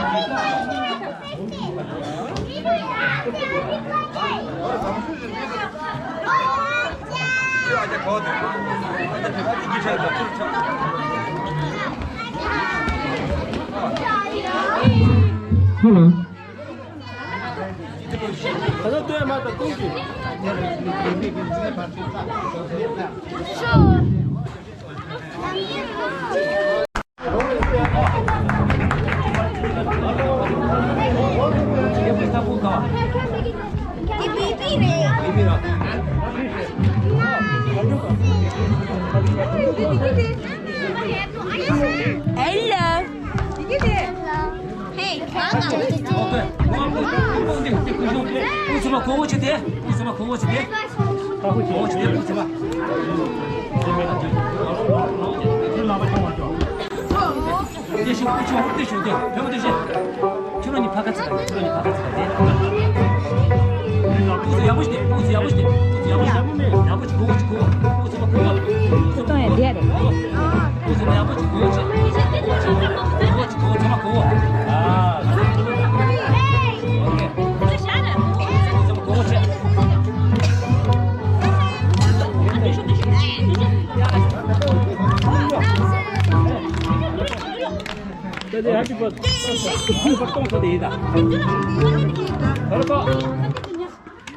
Hello. Hello. Hey,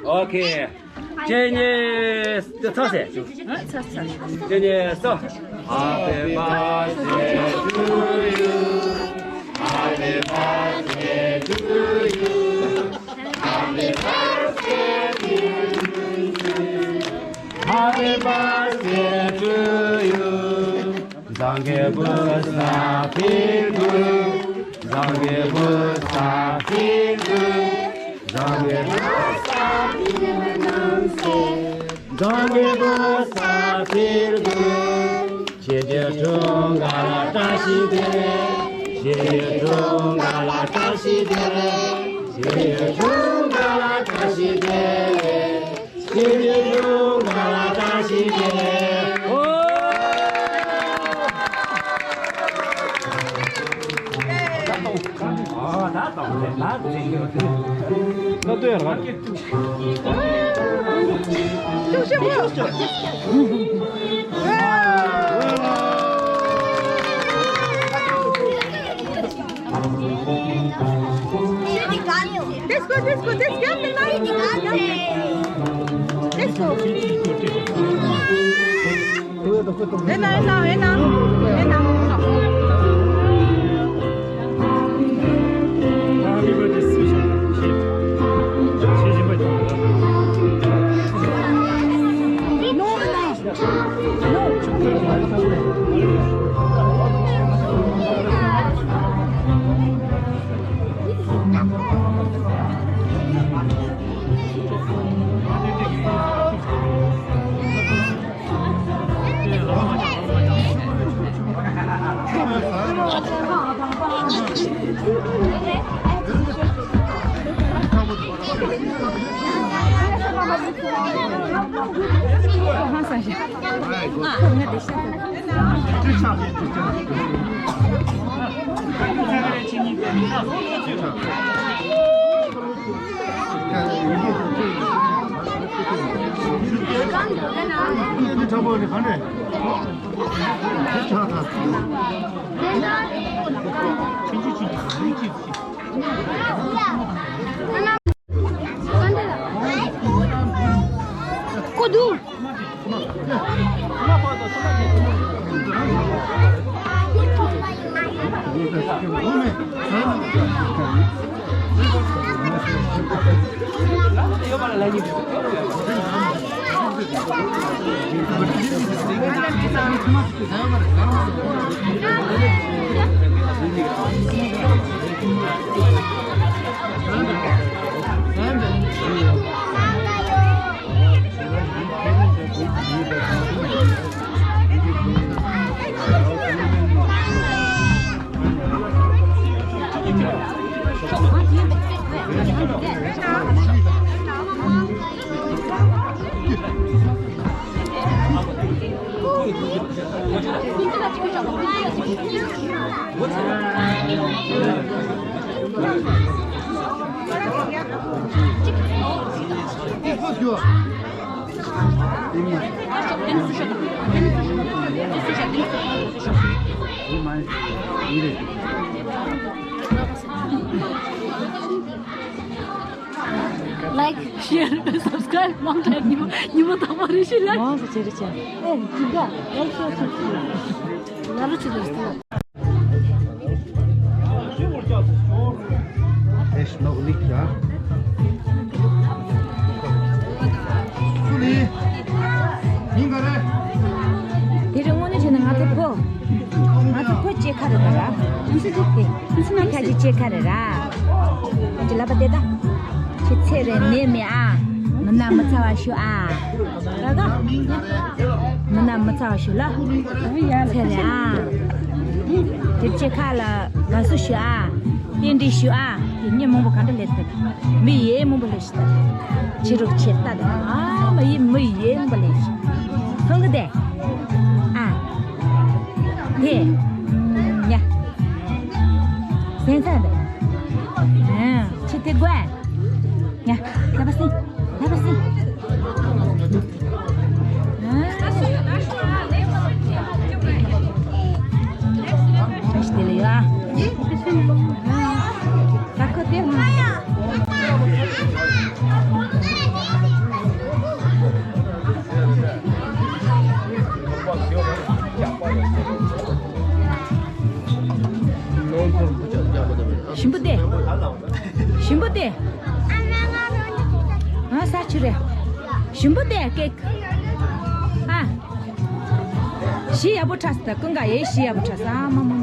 오케이. 제니 서세. 제니 서. Happy birthday to you. Happy birthday to you. Happy birthday to you. Happy birthday to you. Zange busa feel good. Zange busa feel good. Zange busa Zange busa feel good. Jeje chungala tashide. Jeje chungala tashide. Jeje chungala tashide. Jeje chungala tashide. 나도 해라. Let's go. Kudu. Like, share, subscribe, mong like你们打包的是来。哦，是这个钱。哎，这个，我说出去，哪里去的是Is nog niet, ja. Jullie, Ingare. 이런 거는 저는 아주 체크하더라. 무슨 짓게? 무슨 가지 체크하더라. 이제 라바데다. 체체레 네미아. mana matawashu a. Raga. Mana matawashu la. Tere a. Chekala gasu shu a. Indi shu a. Ini mumbu kanda lete. Miye mumbu lesta. Chiruk cheta da. Ah, miye mumbu lesta. Tunggu deh. Ah. Ye. Ya. Sensa deh. Cite gue. Ya, apa sih? Apa sih? Pasti dulu ya. Takut dia. Shimbute. Shimbute. Saçırı. Şimdi de kek. Ha. Şiya bu çasta, kunga ye şiya bu çasta. Mama.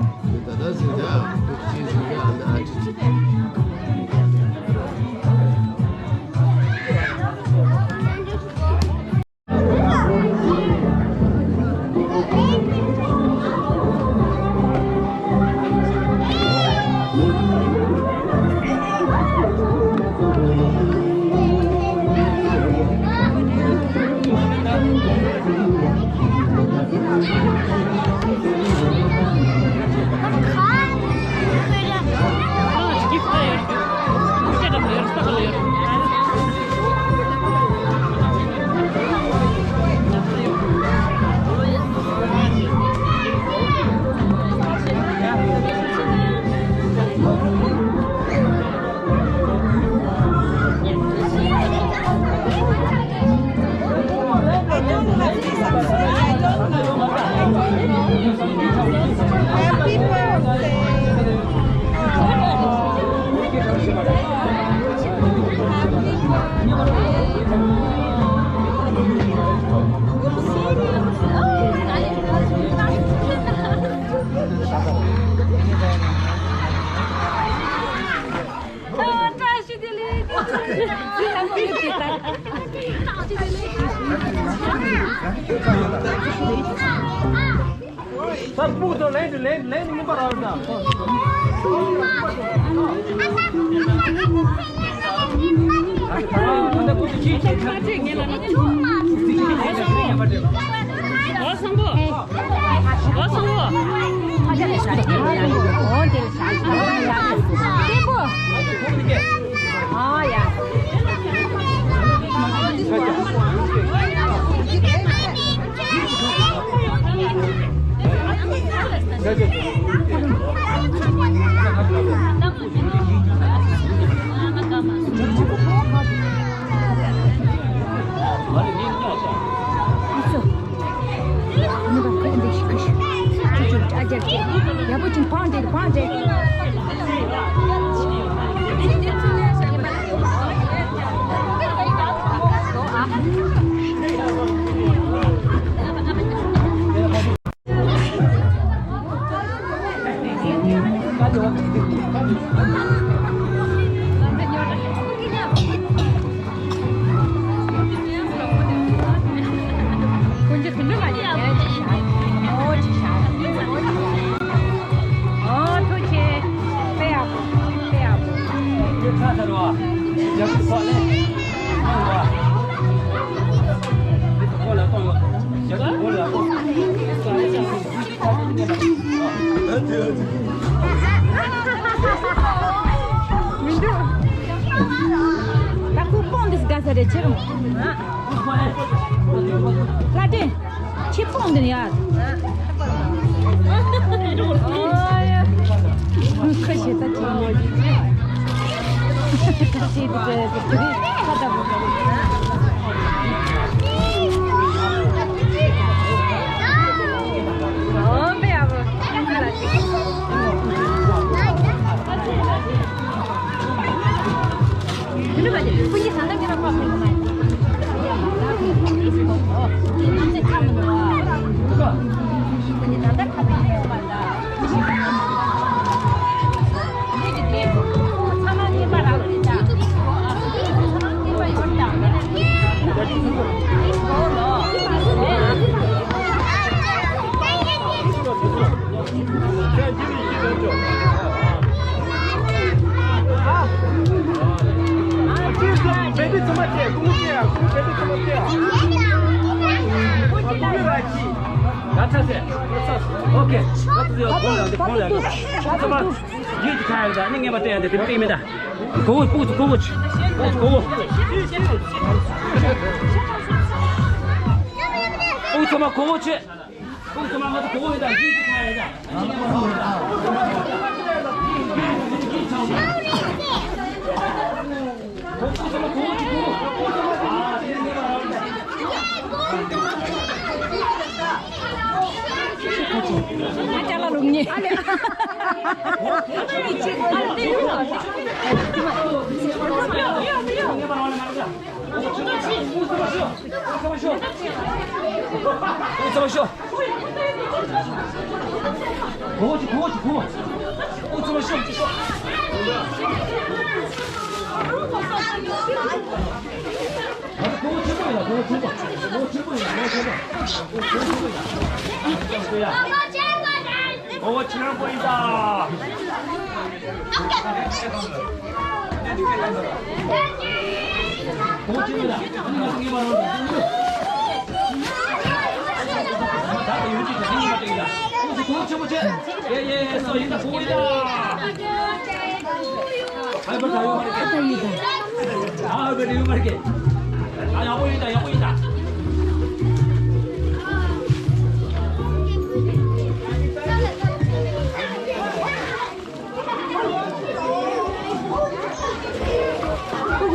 그래 처럼. 라데 치풍들이야. 아야. 커시다 지금. 같이 이제 하다 보면. 분이 상당히라고 하면 이제 가면 와. 분이 나다 가면 말다. 이게 사망이 말하고 있다. 사망이 말 있다. 배드 토마토야, 궁극이야. 배드 토마토야. 나차세. 오케이. 나차세. 골라. 잠깐만. 이제 가야 돼. 안녕 해봐야 돼. 대표입니다. 고고. 토마 고고치. 토마 가서 고고에다 이제 가야 돼. Acara lumnya. 오, 지난 보인다. 고치입니다. 고치. 예, 써 있다. 보이다. 아이고, 다 말이게. 아, 왜 이거 말이게? 아, 야 보인다.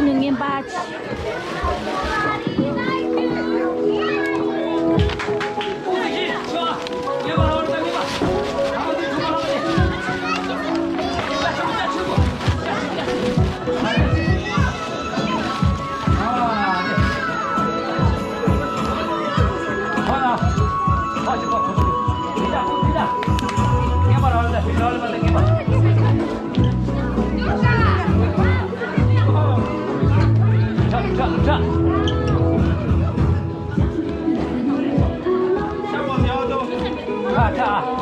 Nungin baci. 자.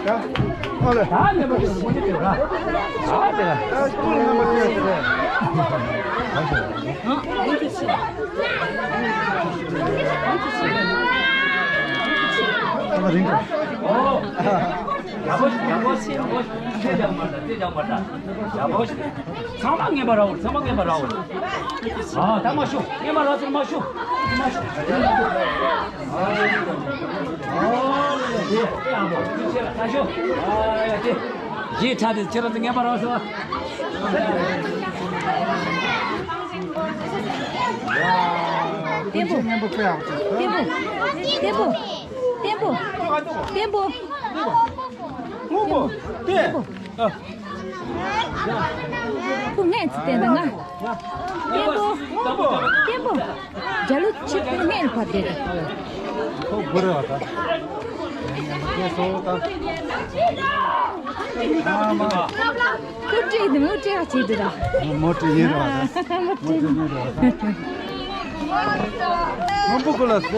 자, 오늘. 다 내버려 먼저 뛰어라. 아, 내가. 자, 스푼 한번 띄워주세요. 하나 링크. 야버시. 대장 맞다. 야버시. 사망해봐라. 아, 다 마셔. 해봐라, 마셔. 마셔. 이 차들 저런 등 해봐라, 어서. Tempo. 뭐? 네. Kung ngayon sa tenda nga. Tempo. Jalo chip ngayon pa dito. 버려왔다. 계속 Kudri ni mo tiya chidra. 못지 내려와다. 못지 내려와다. 너무 골랐어.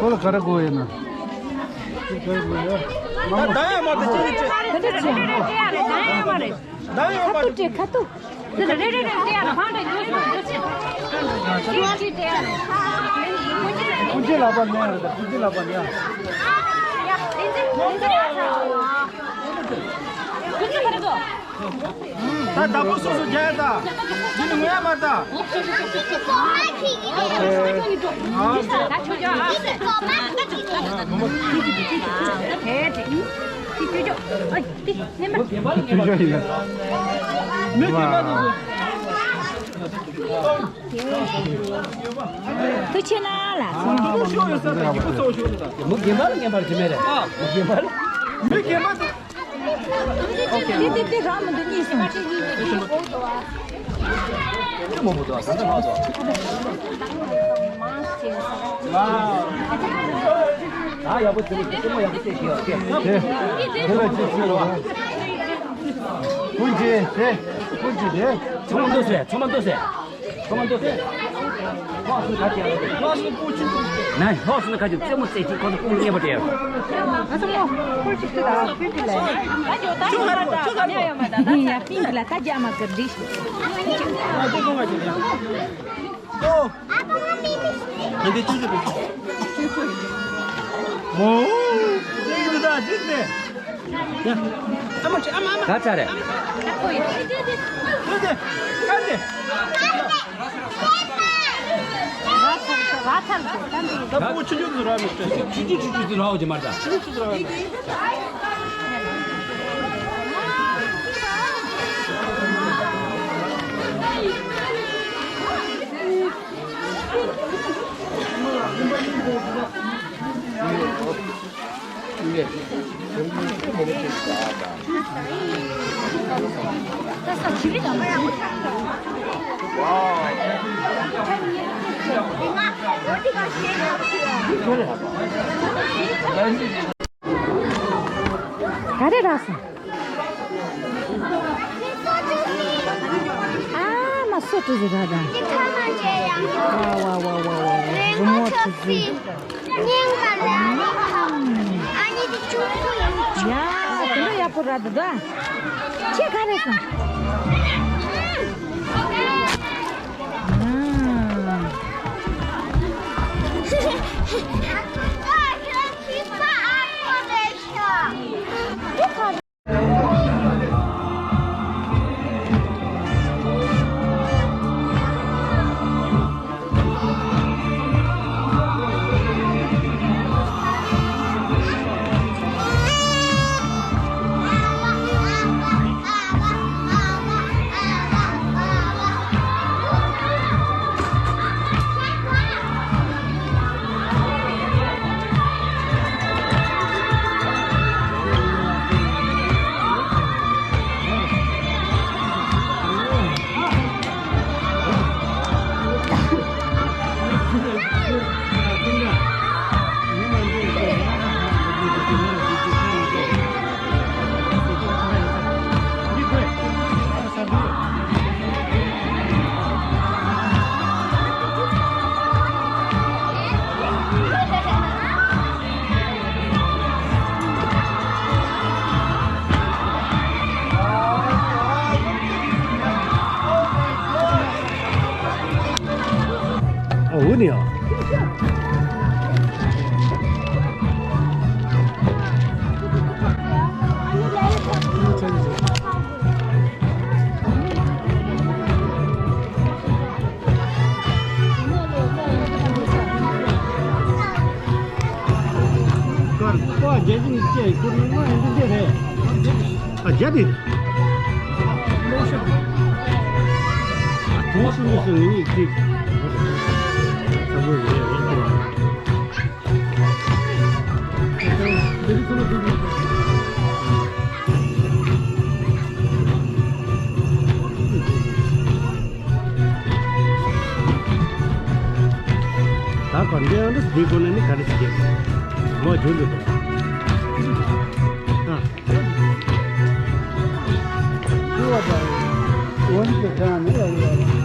너무 가라고 해나. 나야 맞다 찌릿찌릿. Kudri. 나야 맞다. Katu. 문제 나봤네. 문제 나봤냐. 나 무서워서 잘다. 니는 왜 맞다? Tu ce n-ala? 뭐 개발 좀 해라. 개발? 왜 개만? Te ramă de nisun. 뭐 보다. 상관 맞아. 아, 여보 좀 여보 떼기요. 내가 지금 문제 돼. 조만 도세. 허스는 같이 하는 네, 허스는 같이 좀 세지 거는 꿈을 해버려요. Ya pingla ta jama kerdish. 근데 찢어. 뭐? 이거다 됐네. 야, 아마. 같이 하래. 그런데 간대. 나 보고 찢어 들어가면 주주 나오지 말자. Care rasa? Ah, masuk tu juga dah. Wow. Remote tu. Ya, tu ya pura tu dah. Cik care rasa? 와 제진 있지 그런 거 했는데 아 제디 도시무성이 있지 저걸 왜 다 건데는 비고는 가르치게 뭐 줄도 아 그거 봐 원도 잘하네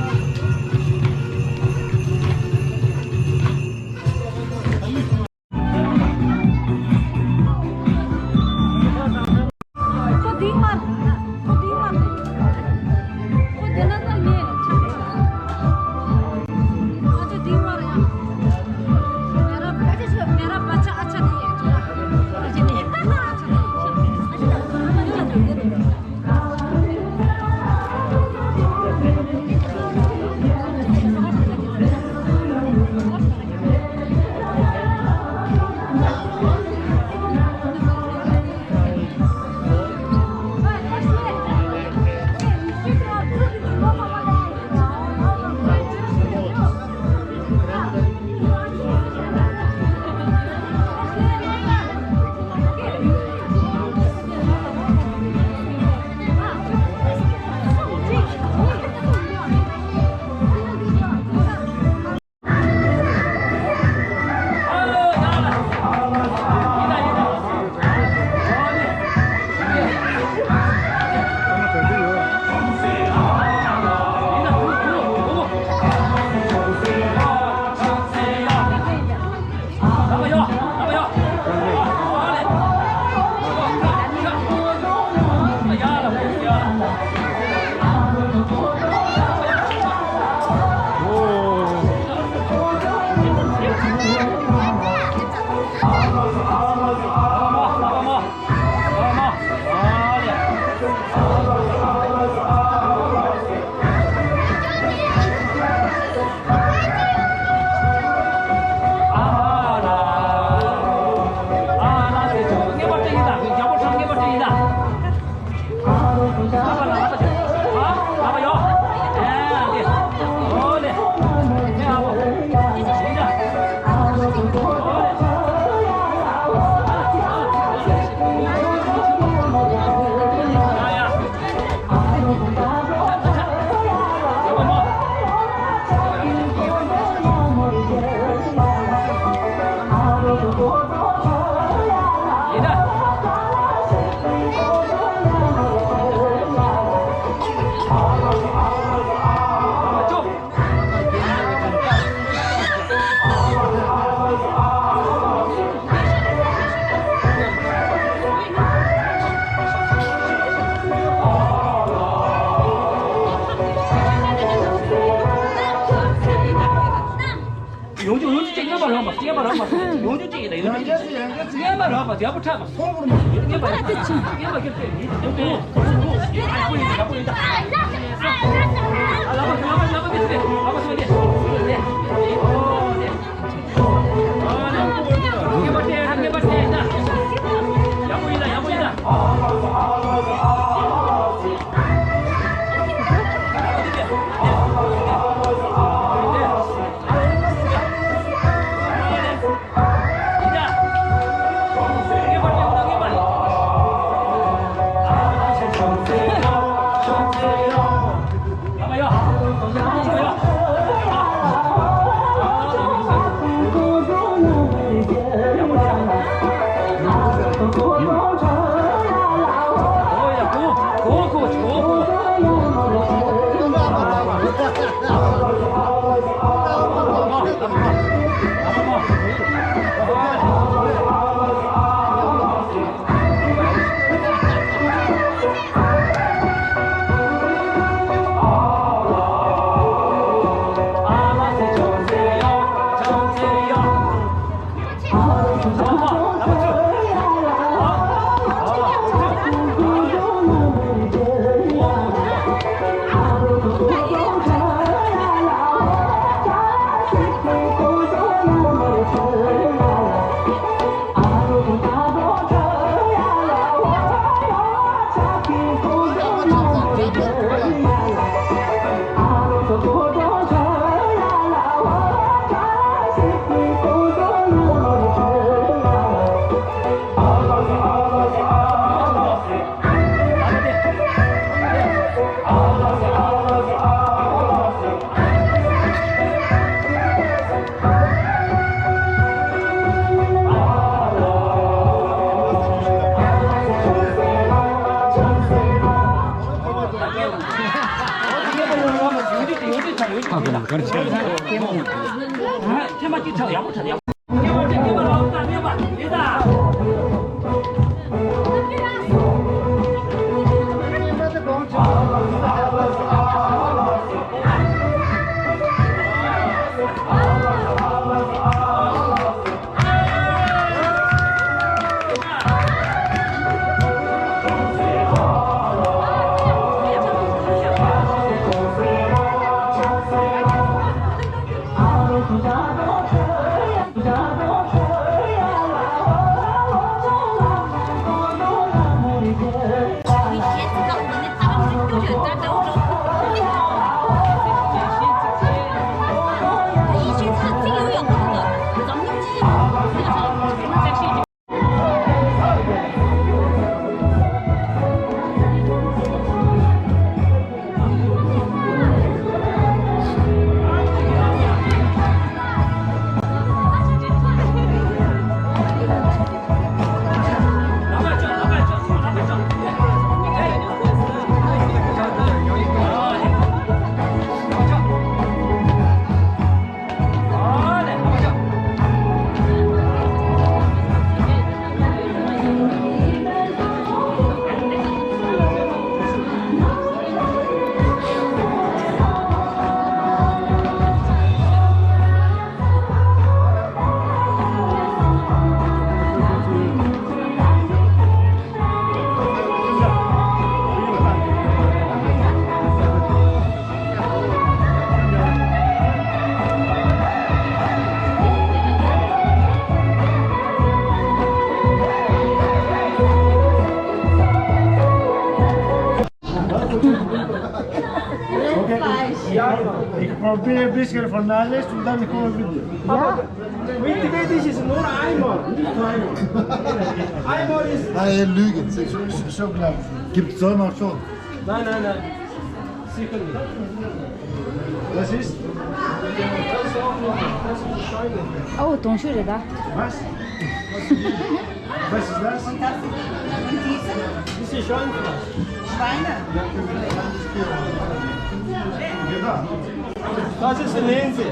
차고 그렇지.天把地炒，要不炒的要。别把老大，别把别打。 Ik probeer een beetje van naast en dan gewoon video. Ja. Weet je, dit is nur einmal, nicht zweimal. Einmal ist. Nein, Lügen. So klar. Gibt es noch schon? Nein, sicher nicht. Das ist. Das ist auch noch. Das ist Scheune. Oh, 동슈르다. Was? Was ist das? Das ist Schweinefleisch. Schweine. Ja. Das ist eine Linse.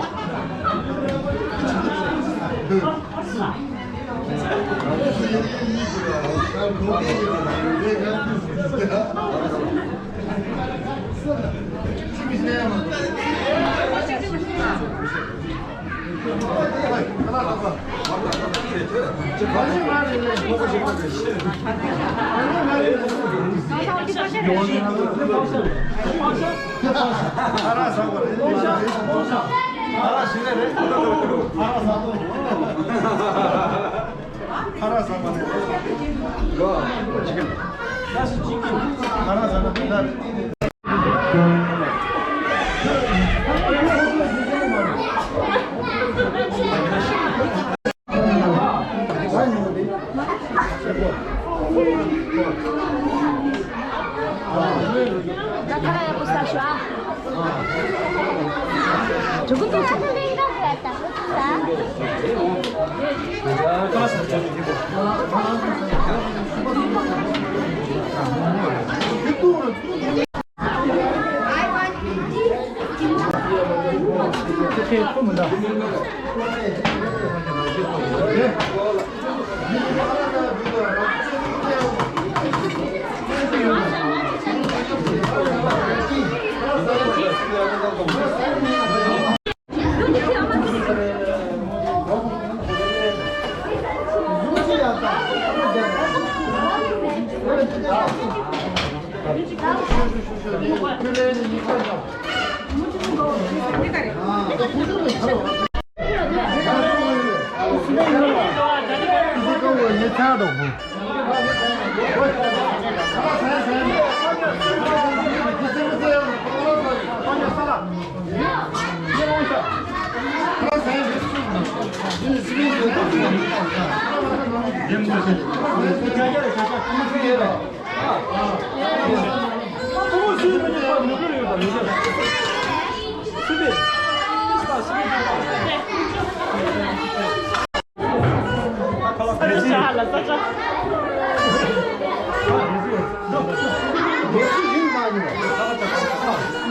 나타나야 보스타쇼. 저것도 이렇게 풀면 돼.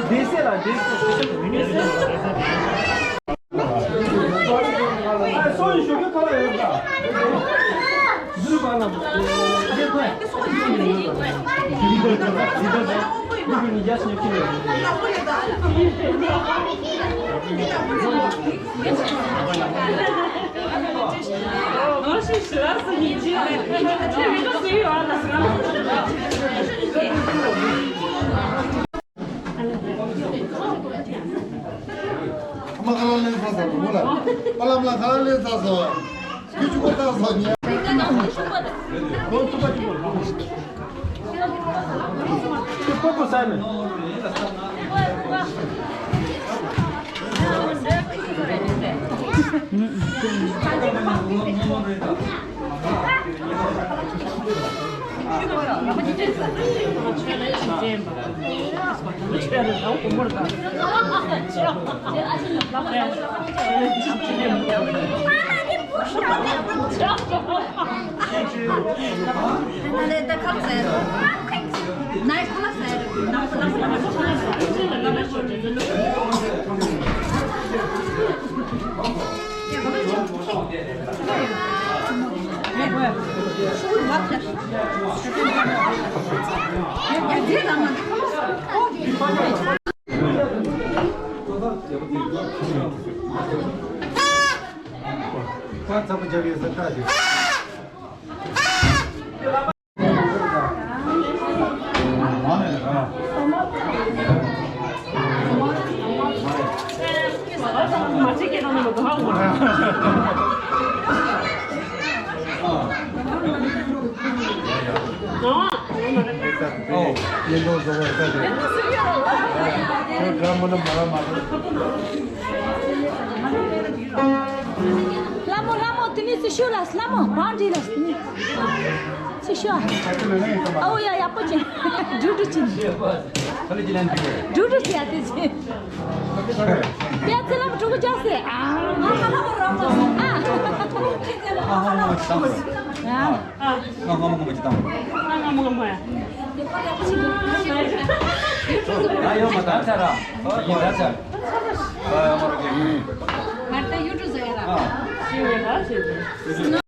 Desse lá, desse. Ah, só isso, que cara é, cara? Duro para na. Dia tu é? Dia já se aqui. Nossa, estressa ridícula. Eu vi no fio, olha 엄마 갈라내 사서 몰라. 빨라빨라 갈라내 사서. 기죽어 사서냐? Quanto tu vai te pôr? Que pouco sai, né? Quanto tempo já viu essa tarde? 맛있게 넣는 것도 하고. 얘도 저거 했다. 그러면은 말아. Lamo, tini se show las lamo, bandi las tini. Se show. Oh ya ya poche. Dudu chin. 칼리 지난 비게. Dudu si ate chin. Ya selam tuku jase. Ah. Ah. 한번 먹지 당. 하나 먹으면 뭐야? 아, 이거 맞다. 잘아. 이거 잘. 아, 모르게. Marta YouTube era. 지우개가 지우개.